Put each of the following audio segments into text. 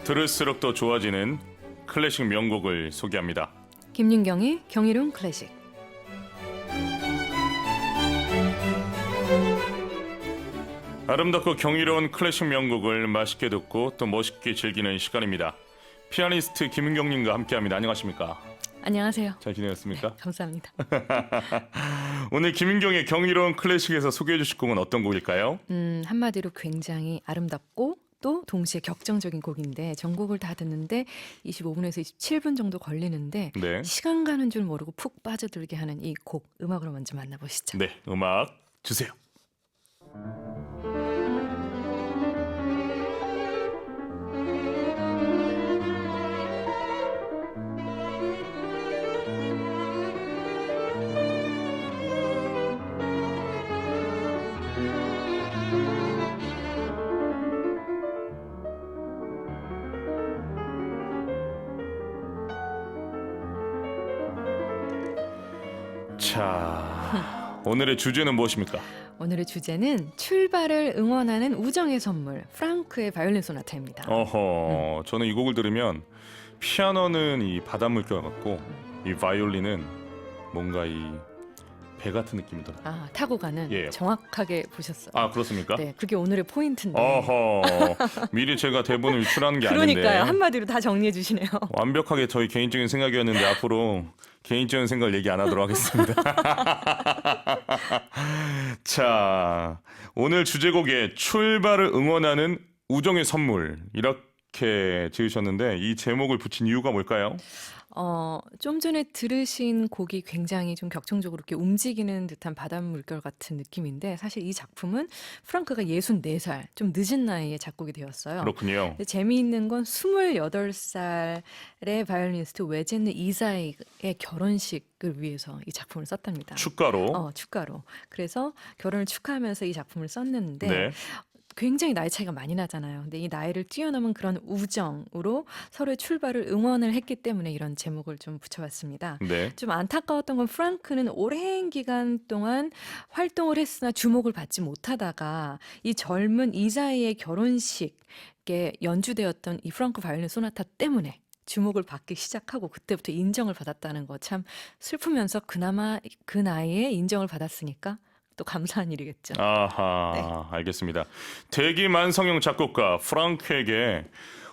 들을수록 더 좋아지는 클래식 명곡을 소개합니다. 김윤경의 경이로운 클래식. 아름답고 경이로운 클래식 명곡을 맛있게 듣고 또 멋있게 즐기는 시간입니다. 피아니스트 김윤경님과 함께합니다. 안녕하십니까? 안녕하세요. 잘 지내셨습니까? 네, 감사합니다. 오늘 김윤경의 경이로운 클래식에서 소개해 주실 곡은 어떤 곡일까요? 한마디로 굉장히 아름답고 또 동시에 격정적인 곡인데 전곡을 다 듣는데 25분에서 27분 정도 걸리는데 네. 시간 가는 줄 모르고 푹 빠져들게 하는 이 곡 음악으로 먼저 만나보시죠. 네, 음악 주세요. 자, 오늘의 주제는 무엇입니까? 오늘의 주제는 출발을 응원하는 우정의 선물 프랑크의 바이올린 소나타입니다. 저는 이 곡을 들으면 피아노는 이 바닷물결 같고 이 바이올린은 뭔가 이 배 같은 느낌이 들어요. 타고 가는 예. 정확하게 보셨어요. 그렇습니까? 네, 그게 오늘의 포인트인데. 미리 제가 대본을 유출하는 게 그러니까요. 아닌데 한마디로 다 정리해 주시네요. 완벽하게 저희 개인적인 생각이었는데 앞으로 개인적인 생각을 얘기 안 하도록 하겠습니다. 자, 오늘 주제곡에 출발을 응원하는 우정의 선물 이렇게 지으셨는데 이 제목을 붙인 이유가 뭘까요? 좀 전에 들으신 곡이 굉장히 좀 격정적으로 이렇게 움직이는 듯한 바닷물결 같은 느낌인데 사실 이 작품은 프랑크가 64살, 좀 늦은 나이에 작곡이 되었어요. 그렇군요. 근데 재미있는 건 28살의 바이올리니스트 외제느 이사익의 결혼식을 위해서 이 작품을 썼답니다. 축가로. 축가로. 그래서 결혼을 축하하면서 이 작품을 썼는데 네. 굉장히 나이 차이가 많이 나잖아요. 근데 이 나이를 뛰어넘은 그런 우정으로 서로의 출발을 응원을 했기 때문에 이런 제목을 좀 붙여봤습니다. 네. 좀 안타까웠던 건 프랑크는 오랜 기간 동안 활동을 했으나 주목을 받지 못하다가 이 젊은 이사이의 결혼식에 연주되었던 이 프랑크 바이올린 소나타 때문에 주목을 받기 시작하고 그때부터 인정을 받았다는 거 참 슬프면서 그나마 그 나이에 인정을 받았으니까 또 감사한 일이겠죠. 아하, 알겠습니다. 대기만성형 작곡가 프랑크에게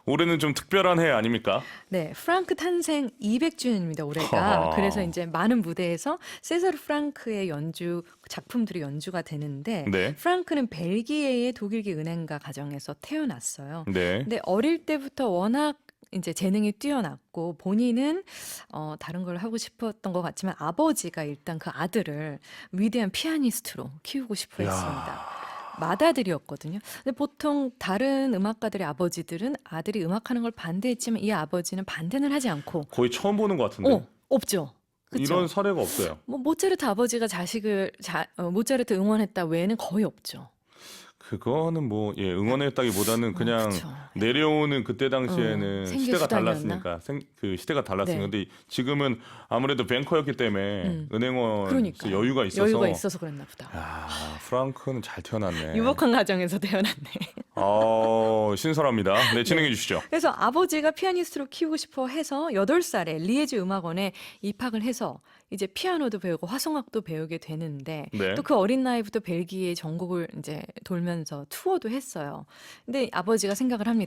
올해는 좀 특별한 해 아닙니까? 네, 프랑크 탄생 200주년입니다, 올해가. 허허. 그래서 이제 많은 무대에서 세사르 프랑크의 작품들이 연주가 되는데 네. 프랑크는 벨기에의 독일계 은행가 가정에서 태어났어요. 네. 근데 어릴 때부터 워낙 이제 재능이 뛰어났고 본인은 다른 걸 하고 싶었던 것 같지만 아버지가 일단 그 아들을 위대한 피아니스트로 키우고 싶어 했습니다. 맏아들이었거든요. 근데 보통 다른 음악가들의 아버지들은 아들이 음악하는 걸 반대했지만 이 아버지는 반대는 하지 않고 거의 처음 보는 것 같은데. 없죠. 그쵸? 이런 사례가 없어요. 뭐 모차르트 아버지가 자식을 모차르트 응원했다 외에는 거의 없죠. 그거는 뭐 응원했다기보다는 그냥 그쵸. 내려오는 그때 당시에는 생계 시대가 수단이었나? 달랐으니까 그 시대가 달랐으니까 네. 근데 지금은 아무래도 뱅커였기 때문에 은행원 그러니까 여유가 있어서 여유가 있어서 그랬나 보다. 프랑크는 잘 태어났네. 유복한 가정에서 태어났네. 신선합니다. 네, 진행해 주시죠. 그래서 아버지가 피아니스트로 키우고 싶어 해서 8살에 리에즈 음악원에 입학을 해서 이제 피아노도 배우고 화성악도 배우게 되는데 네. 또 그 어린 나이부터 벨기에 전국을 이제 돌면서 투어도 했어요. 근데 아버지가 생각을 합니다.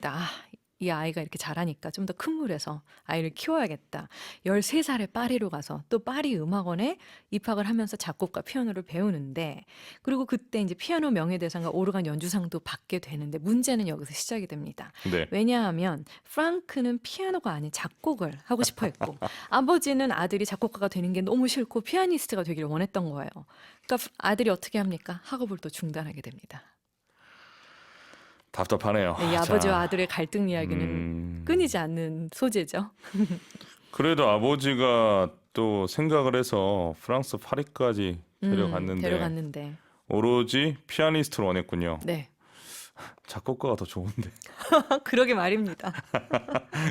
이 아이가 이렇게 잘하니까 좀 더 큰 물에서 아이를 키워야겠다. 13살에 파리로 가서 또 파리 음악원에 입학을 하면서 작곡과 피아노를 배우는데 그리고 그때 이제 피아노 명예대상과 오르간 연주상도 받게 되는데 문제는 여기서 시작이 됩니다. 네. 왜냐하면 프랑크는 피아노가 아닌 작곡을 하고 싶어 했고 아버지는 아들이 작곡가가 되는 게 너무 싫고 피아니스트가 되기를 원했던 거예요. 그러니까 아들이 어떻게 합니까? 학업을 또 중단하게 됩니다. 답답하네요. 네, 이 아버지와 아들의 갈등 이야기는 끊이지 않는 소재죠. 그래도 아버지가 또 생각을 해서 프랑스 파리까지 데려갔는데 데려갔는데. 오로지 피아니스트로 원했군요. 네. 작곡가가 더 좋은데. 그러게 말입니다.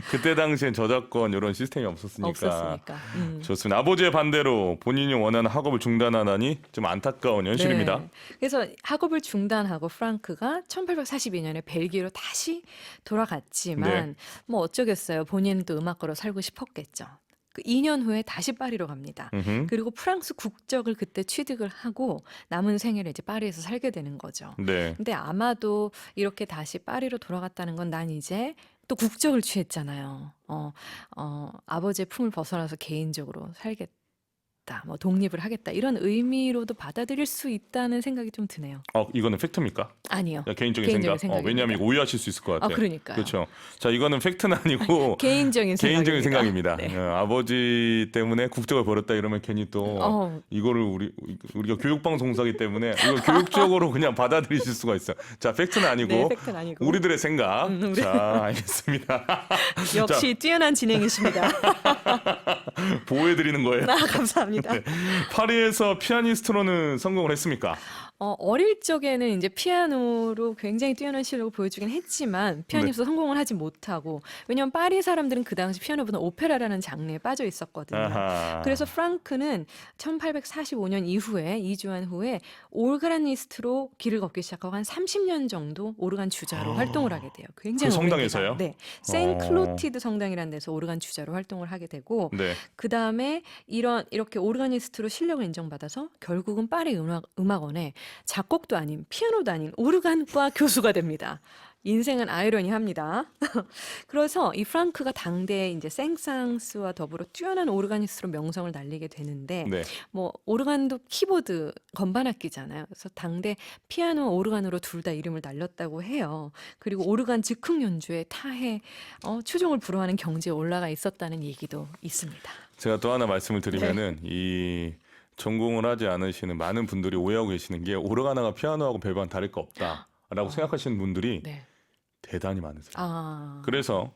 그때 당시엔 저작권 이런 시스템이 없었으니까. 없었으니까. 좋습니다. 아버지의 반대로 본인이 원하는 학업을 중단하다니 좀 안타까운 현실입니다. 네. 그래서 학업을 중단하고 프랑크가 1842년에 벨기에로 다시 돌아갔지만 네. 뭐 어쩌겠어요. 본인도 음악가로 살고 싶었겠죠. 그 2년 후에 다시 파리로 갑니다. 음흠. 그리고 프랑스 국적을 그때 취득을 하고 남은 생애를 이제 파리에서 살게 되는 거죠. 네. 근데 아마도 이렇게 다시 파리로 돌아갔다는 건 난 이제 또 국적을 취했잖아요. 아버지의 품을 벗어나서 개인적으로 살겠다. 뭐 독립을 하겠다. 이런 의미로도 받아들일 수 있다는 생각이 좀 드네요. 이거는 팩트입니까? 아니요. 야, 개인적인 개인적인 생각. 생각입니다. 왜냐하면 이거 오해하실 수 있을 것 같아요. 그러니까요. 그렇죠. 자, 이거는 팩트는 아니고 개인적인 생각입니다. 네. 아버지 때문에 국적을 버렸다 이러면 괜히 또 이거를 우리가 교육방송사기 때문에 이거 교육적으로 그냥 받아들이실 수가 있어요. 자, 팩트는 아니고, 네, 팩트는 아니고. 우리들의 생각. 자, 알겠습니다. 역시 뛰어난 진행이십니다. 보호해드리는 거예요. 감사합니다. 네. 파리에서 피아니스트로는 성공을 했습니까? 어릴 적에는 이제 피아노로 굉장히 뛰어난 실력을 보여주긴 했지만 피아니스트로 성공을 하지 못하고, 왜냐하면 파리 사람들은 그 당시 피아노보다 오페라라는 장르에 빠져 있었거든요. 아하. 그래서 프랑크는 1845년 이후에 이주한 후에 오르가니스트로 길을 걷기 시작하고 한 30년 정도 오르간 주자로 활동을 하게 돼요. 굉장히 그 오랜 성당에서요? 기간. 네, 생클로티드 성당이라는 데서 오르간 주자로 활동을 하게 되고, 네. 그 다음에 이렇게 오르가니스트로 실력을 인정받아서 결국은 파리 음악원에 작곡도 아닌 피아노도 아닌 오르간과 교수가 됩니다. 인생은 아이러니합니다. 그래서 이 프랑크가 당대 이제 생상스와 더불어 뛰어난 오르가니스트로 명성을 날리게 되는데, 네. 뭐 오르간도 키보드 건반 악기잖아요. 그래서 당대 피아노 오르간으로 둘 다 이름을 날렸다고 해요. 그리고 오르간 즉흥 연주에 타해 추종을 불허하는 경지에 올라가 있었다는 얘기도 있습니다. 제가 또 하나 말씀을 네. 드리면은 이 전공을 하지 않으시는 많은 분들이 오해하고 계시는 게 오르가나가 피아노하고 별반 다를 거 없다라고 생각하시는 분들이 네. 대단히 많으세요. 아. 그래서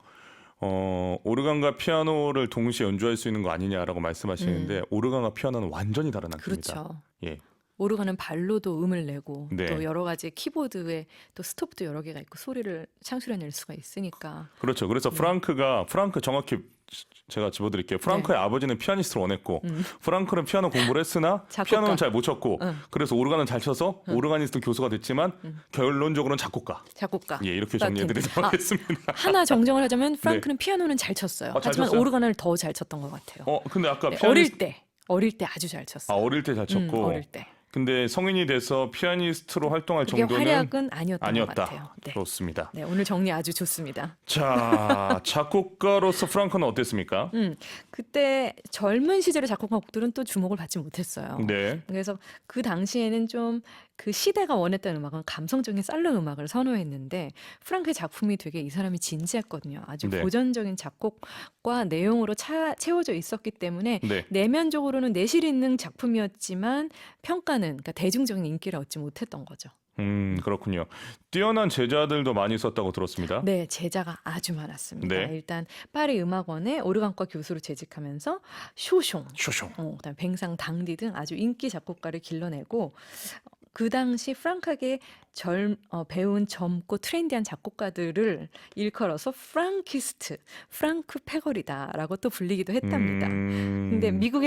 오르간과 피아노를 동시에 연주할 수 있는 거 아니냐라고 말씀하시는데 오르간과 피아노는 완전히 다른 악기입니다. 그렇죠. 예. 오르간은 발로도 음을 내고 네. 또 여러 가지 키보드에 또 스톱도 여러 개가 있고 소리를 창출해낼 수가 있으니까. 그렇죠. 그래서 프랑크 정확히 제가 집어드릴게요. 프랑크의 아버지는 피아니스트를 원했고 프랑크는 피아노 공부를 했으나 작곡가. 피아노는 잘 못 쳤고 응. 그래서 오르간은 잘 쳐서 오르가니스트 교수가 됐지만 결론적으로는 작곡가. 작곡가. 예, 이렇게 정리해드리도록 하겠습니다. 하나 정정을 하자면 프랑크는 피아노는 잘 쳤어요. 잘 하지만 쳤어요? 오르간을 더 잘 쳤던 것 같아요. 근데 아까 네, 피아니스트 어릴 때 아주 잘 쳤어요. 어릴 때 잘 쳤고 어릴 때. 근데 성인이 돼서 피아니스트로 활동할 그게 정도는 활약은 아니었던 것 아니었다. 같아요. 네. 그렇습니다. 네, 오늘 정리 아주 좋습니다. 자, 작곡가로서 프랑크는 어땠습니까? 그때 젊은 시절의 작곡가 곡들은 또 주목을 받지 못했어요. 네. 그래서 그 당시에는 좀 그 시대가 원했던 음악은 감성적인 살로 음악을 선호했는데, 프랑크의 작품이 되게 이 사람이 진지했거든요. 아주 네. 고전적인 작곡과 내용으로 채워져 있었기 때문에 네. 내면적으로는 내실 있는 작품이었지만 평가는, 그러니까 대중적인 인기를 얻지 못했던 거죠. 그렇군요. 뛰어난 제자들도 많이 있었다고 들었습니다. 네, 제자가 아주 많았습니다. 네. 일단 파리 음악원에 오르간과 교수로 재직하면서 쇼숑, 쇼숑. 그다음 뱅상 당디 등 아주 인기 작곡가를 길러내고, 그 당시 프랑크에게 배운 젊고 트렌디한 작곡가들을 일컬어서 프랑키스트, 프랑크 패거리다라고 또 불리기도 했답니다. 근데 미국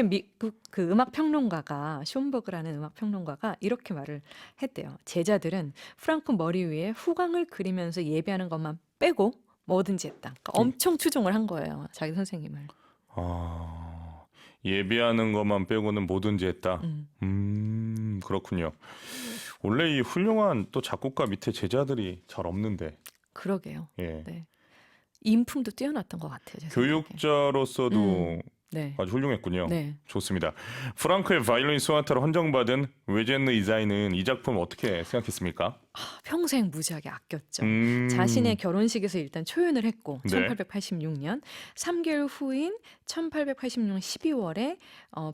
그 음악 평론가가 숀버그라는 음악 평론가가 이렇게 말을 했대요. 제자들은 프랑크 머리 위에 후광을 그리면서 예배하는 것만 빼고 뭐든지 했다. 그러니까 엄청 추종을 한 거예요, 자기 선생님을. 예비하는 것만 빼고는 뭐든지 했다. 그렇군요. 원래 이 훌륭한 또 작곡가 밑에 제자들이 잘 없는데. 그러게요. 예. 네. 인품도 뛰어났던 것 같아요. 제 생각에. 교육자로서도 네. 아주 훌륭했군요. 네. 좋습니다. 프랑크의 바이올린 소나타로 헌정받은 외제느 이사인은 이 작품 어떻게 생각했습니까? 평생 무지하게 아꼈죠. 음. 자신의 결혼식에서 일단 초연을 했고, 네. 1886년 3개월 후인 1886년 12월에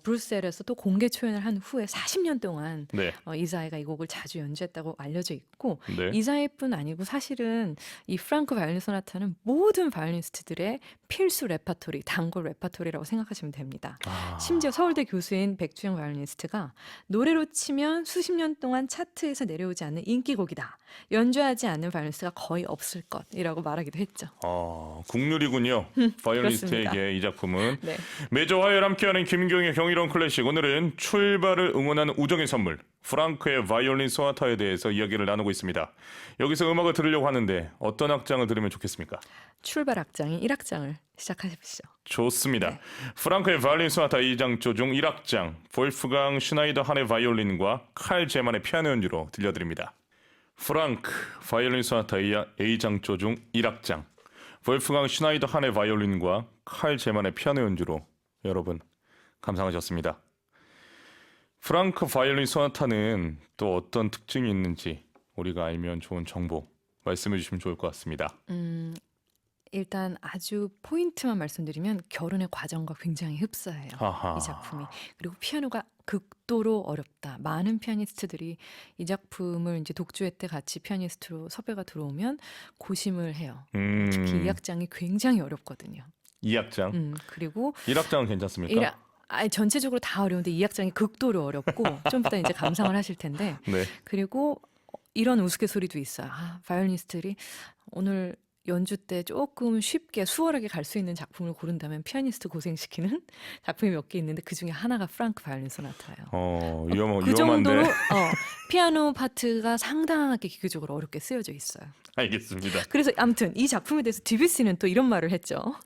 브뤼셀에서 또 공개 초연을 한 후에 40년 동안 네. 이사회가 이 곡을 자주 연주했다고 알려져 있고, 네. 이사회뿐 아니고 사실은 이 프랑크 바이올린 소나타는 모든 바이올리니스트들의 필수 레파토리, 단골 레파토리라고 생각하시면 됩니다. 심지어 서울대 교수인 백주영 바이올리니스트가 노래로 치면 수십 년 동안 차트에서 내려오지 않는 인기곡 곡이다. 연주하지 않는 바이올리니스트가 거의 없을 것이라고 말하기도 했죠. 국룰이군요. 바이올리니스트에게 그렇습니다. 이 작품은. 네. 매주 화요일 함께하는 김경의 경이로운 클래식. 오늘은 출발을 응원하는 우정의 선물 프랑크의 바이올린 소나타에 대해서 이야기를 나누고 있습니다. 여기서 음악을 들으려고 하는데 어떤 악장을 들으면 좋겠습니까? 출발 악장인 1악장을 시작하십시오. 좋습니다. 네. 프랑크의 바이올린 소나타 2장조 중 1악장 볼프강 슈나이더 한의 바이올린과 칼 제만의 피아노 연주로 들려드립니다. 프랑크 바이올린 소나타 A장조 중 1악장 볼프강 슈나이더 한의 바이올린과 칼 제만의 피아노 연주로 여러분 감상하셨습니다. 프랑크 바이올린 소나타는 또 어떤 특징이 있는지 우리가 알면 좋은 정보 말씀해 주시면 좋을 것 같습니다. 일단 아주 포인트만 말씀드리면 결혼의 과정과 굉장히 흡사해요. 하하. 이 작품이. 그리고 피아노가 극도로 어렵다. 많은 피아니스트들이 이 작품을 이제 독주회 때 같이 피아니스트로 섭외가 들어오면 고심을 해요. 특히 이 악장이 굉장히 어렵거든요. 2악장. 그리고 1악장은 괜찮습니까? 전체적으로 다 어려운데 이 악장이 극도로 어렵고 좀 이따 이제 감상을 하실 텐데 네. 그리고 이런 우스갯소리도 있어요. 바이올리니스트들이 오늘 연주 때 조금 쉽게 수월하게 갈 수 있는 작품을 고른다면 피아니스트 고생시키는 작품이 몇 개 있는데 그중에 하나가 프랑크 바이올린 소나타예요. 위험한데. 그 정도로 피아노 파트가 상당하게 기교적으로 어렵게 쓰여져 있어요. 알겠습니다. 그래서 아무튼 이 작품에 대해서 드뷔시는 또 이런 말을 했죠.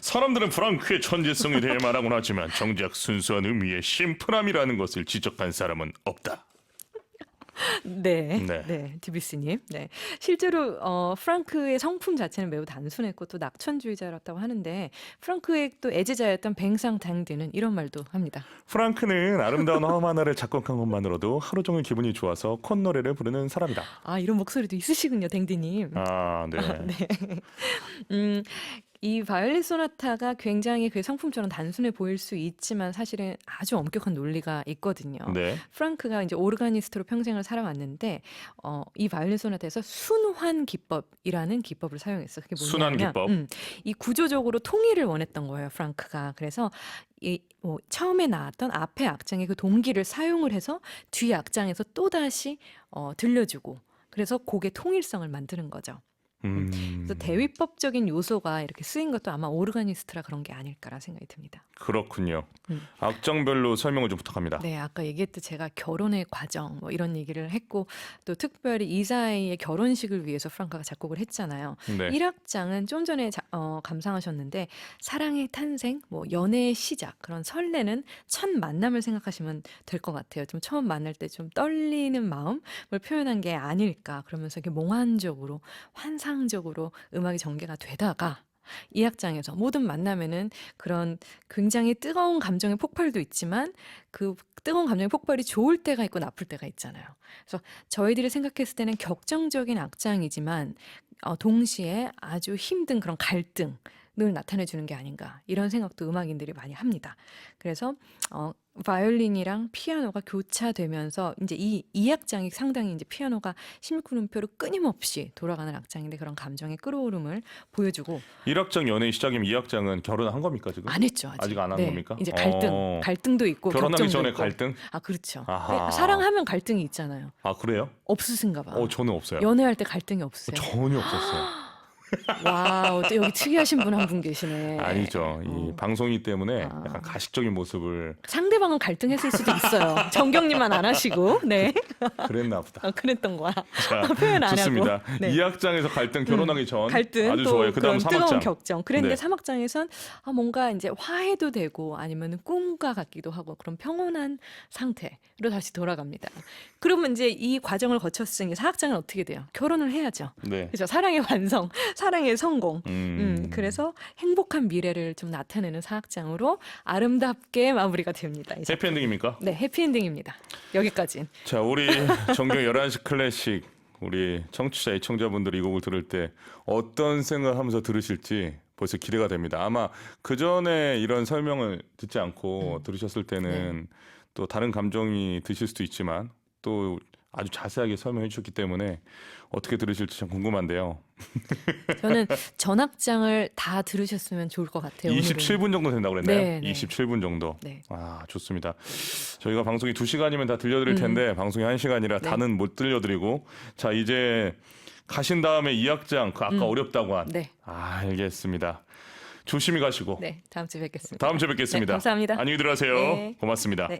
사람들은 프랑크의 천재성에 대해 말하곤 하지만 정작 순수한 의미의 심플함이라는 것을 지적한 사람은 없다. 네, 네. 네, 드뷔시님. 네, 실제로 프랑크의 성품 자체는 매우 단순했고 또 낙천주의자였다고 하는데 프랑크의 또 애제자였던 뱅상 당디는 이런 말도 합니다. 프랑크는 아름다운 화음 하나를 작곡한 것만으로도 하루 종일 기분이 좋아서 콧노래를 부르는 사람이다. 이런 목소리도 있으시군요, 댕디님. 네. 네. 이 바이올린 소나타가 굉장히 그 성품처럼 단순해 보일 수 있지만 사실은 아주 엄격한 논리가 있거든요. 네. 프랑크가 이제 오르가니스트로 평생을 살아왔는데 이 바이올린 소나타에서 순환 기법이라는 기법을 사용했어. 그게 순환 뭐냐면 기법. 이 구조적으로 통일을 원했던 거예요, 프랑크가. 그래서 처음에 나왔던 앞에 악장의 그 동기를 사용을 해서 뒤 악장에서 또 다시 들려주고 그래서 곡의 통일성을 만드는 거죠. 그래서 대위법적인 요소가 이렇게 쓰인 것도 아마 오르가니스트라 그런 게 아닐까라는 생각이 듭니다. 그렇군요. 악장별로 설명을 좀 부탁합니다. 네, 아까 얘기했듯 제가 결혼의 과정 뭐 이런 얘기를 했고 또 특별히 이사의 결혼식을 위해서 프랑크가 작곡을 했잖아요. 네. 1악장은 좀 전에 감상하셨는데 사랑의 탄생, 뭐 연애의 시작, 그런 설레는 첫 만남을 생각하시면 될 것 같아요. 좀 처음 만날 때 좀 떨리는 마음을 표현한 게 아닐까 그러면서 이렇게 몽환적으로 환상적으로 음악이 전개가 되다가 이 악장에서 모든 만남에는 그런 굉장히 뜨거운 감정의 폭발도 있지만 그 뜨거운 감정의 폭발이 좋을 때가 있고 나쁠 때가 있잖아요. 그래서 저희들이 생각했을 때는 격정적인 악장이지만 동시에 아주 힘든 그런 갈등을 나타내주는 게 아닌가 이런 생각도 음악인들이 많이 합니다. 그래서 바이올린이랑 피아노가 교차되면서 이제 이 악장이 상당히 이제 피아노가 16분음표로 끊임없이 돌아가는 악장인데 그런 감정의 끌어오름을 보여주고 1악장 연애의 시작이면 2악장은 결혼을 한 겁니까 지금? 안 했죠 아직. 아직 안 한 겁니까? 이제 갈등도 있고 결혼하기 격정도 전에 있고. 갈등? 그렇죠. 아하. 사랑하면 갈등이 있잖아요. 그래요? 없으신가 봐. 저는 없어요. 연애할 때 갈등이 없으세요? 전혀 없었어요. 와우, 또 여기 특이하신 분 한 분 계시네. 아니죠. 이 방송이기 때문에 약간 가식적인 모습을 상대방은 갈등했을 수도 있어요. 정경님만 안 하시고. 네. 그랬나 보다. 그랬던 거야. 자, 표현 안 좋습니다. 하고. 네. 2악장에서 갈등 결혼하기 전 갈등 아주 또 좋아요. 그다음 그런 뜨거운 3악장. 격정. 그런데 네. 3악장에선 뭔가 이제 화해도 되고 아니면 꿈과 같기도 하고 그런 평온한 상태로 다시 돌아갑니다. 그러면 이제 이 과정을 거쳤으니 4악장은 어떻게 돼요? 결혼을 해야죠. 네. 그렇죠. 사랑의 완성, 사랑의 성공. 그래서 행복한 미래를 좀 나타내는 4악장으로 아름답게 마무리가 됩니다. 이 작품. 해피엔딩입니까? 네, 해피엔딩입니다. 여기까지. 자, 우리 정경 11시 클래식 우리 청취자 애청자분들이 이 곡을 들을 때 어떤 생각하면서 들으실지 벌써 기대가 됩니다. 아마 그 전에 이런 설명을 듣지 않고 들으셨을 때는 또 다른 감정이 드실 수도 있지만 또 아주 자세하게 설명해 주셨기 때문에 어떻게 들으실지 참 궁금한데요. 저는 전악장을 다 들으셨으면 좋을 것 같아요. 오늘은. 27분 정도 된다고 그랬나요? 네, 네. 27분 정도. 네. 아, 좋습니다. 저희가 방송이 2시간이면 다 들려드릴 텐데 방송이 1시간이라 네. 다는 못 들려드리고 자, 이제 가신 다음에 2악장 그 아까 어렵다고 한 네. 알겠습니다. 조심히 가시고 네, 다음 주에 뵙겠습니다. 다음 주에 뵙겠습니다. 네, 감사합니다. 안녕히 들어가세요. 네. 고맙습니다. 네.